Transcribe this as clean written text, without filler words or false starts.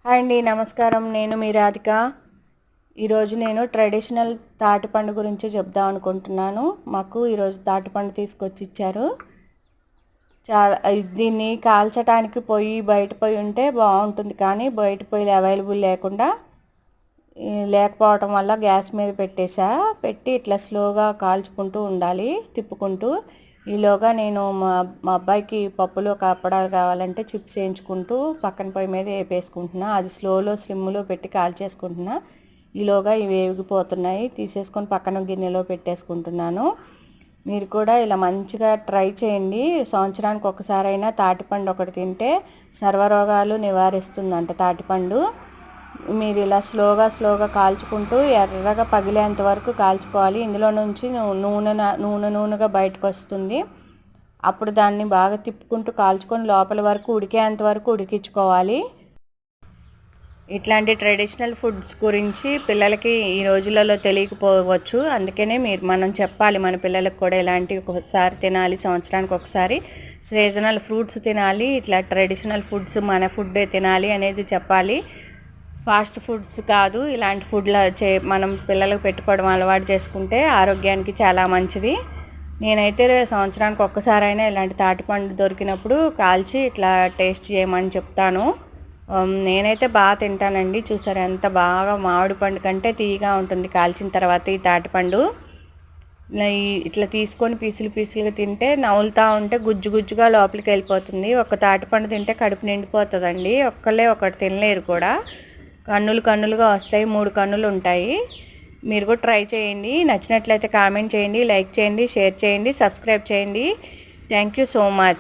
Hi అండి, నమస్కారం. నేను మీ రాధిక. ఈరోజు నేను ట్రెడిషనల్ తాటిపండు గురించి చెప్దాం అనుకుంటున్నాను. మాకు ఈరోజు తాటిపండు తీసుకొచ్చి ఇచ్చారు. చాలా దీన్ని కాల్చడానికి బయట పొయ్యి ఉంటే బాగుంటుంది, కానీ బయట పొయ్యిలు అవైలబుల్ లేకపోవటం వల్ల గ్యాస్ మీద పెట్టి ఇట్లా స్లోగా కాల్చుకుంటూ ఉండాలి, తిప్పుకుంటూ. ఈలోగా నేను మా అబ్బాయికి పప్పులు అప్పడాలు కావాలంటే చిప్స్ వేయించుకుంటూ పక్కన పొయ్యి మీద వేపేసుకుంటున్నా. అది స్లిమ్లో పెట్టి కాల్చేసుకుంటున్నా. ఈలోగా ఇవి వేగిపోతున్నాయి, తీసేసుకొని పక్కన గిన్నెలో పెట్టేసుకుంటున్నాను. మీరు కూడా ఇలా మంచిగా ట్రై చేయండి. సంవత్సరానికి ఒకసారైనా తాటిపండు ఒకటి తింటే సర్వరోగాలు నివారిస్తుందంట తాటిపండు. మీరు ఇలా స్లోగా కాల్చుకుంటూ ఎర్రగా పగిలేంత వరకు కాల్చుకోవాలి. ఇందులో నుంచి నూనెగా బయటకు వస్తుంది. అప్పుడు దాన్ని బాగా తిప్పుకుంటూ కాల్చుకొని లోపల వరకు ఉడికేంత వరకు ఉడికించుకోవాలి. ఇట్లాంటి ట్రెడిషనల్ ఫుడ్స్ గురించి పిల్లలకి ఈ రోజులలో తెలియకపోవచ్చు. అందుకనే మనం చెప్పాలి మన పిల్లలకు కూడా ఇలాంటి ఒకసారి తినాలి, సంవత్సరానికి ఒకసారి సీజనల్ ఫ్రూట్స్ తినాలి, ఇట్లా ట్రెడిషనల్ ఫుడ్స్ మన ఫుడ్డే తినాలి అనేది చెప్పాలి. ఫాస్ట్ ఫుడ్స్ కాదు, ఇలాంటి మనం పిల్లలకు పెట్టుకోవడం అలవాటు చేసుకుంటే ఆరోగ్యానికి చాలా మంచిది. నేనైతే సంవత్సరానికి ఒక్కసారైనా ఇలాంటి తాటిపండు దొరికినప్పుడు కాల్చి ఇట్లా టేస్ట్ చేయమని చెప్తాను. నేనైతే బాగా తింటానండి. చూసారు ఎంత బాగా మామిడి పండు కంటే తీయగా ఉంటుంది కాల్చిన తర్వాత ఈ తాటిపండు. ఇట్లా తీసుకొని పీసులుగా తింటే నవ్వులుతూ ఉంటే గుజ్జుగా లోపలికి వెళ్ళిపోతుంది. ఒక తాటిపండు తింటే కడుపు నిండిపోతుందండి. ఒకటి తినలేరు కూడా. కన్నులుగా వస్తాయి, 3 కన్నులు ఉంటాయి. మీరు కూడా ట్రై చేయండి. నచ్చినట్లయితే కామెంట్ చేయండి, లైక్ చేయండి, షేర్ చేయండి, సబ్స్క్రైబ్ చేయండి. Thank you so much.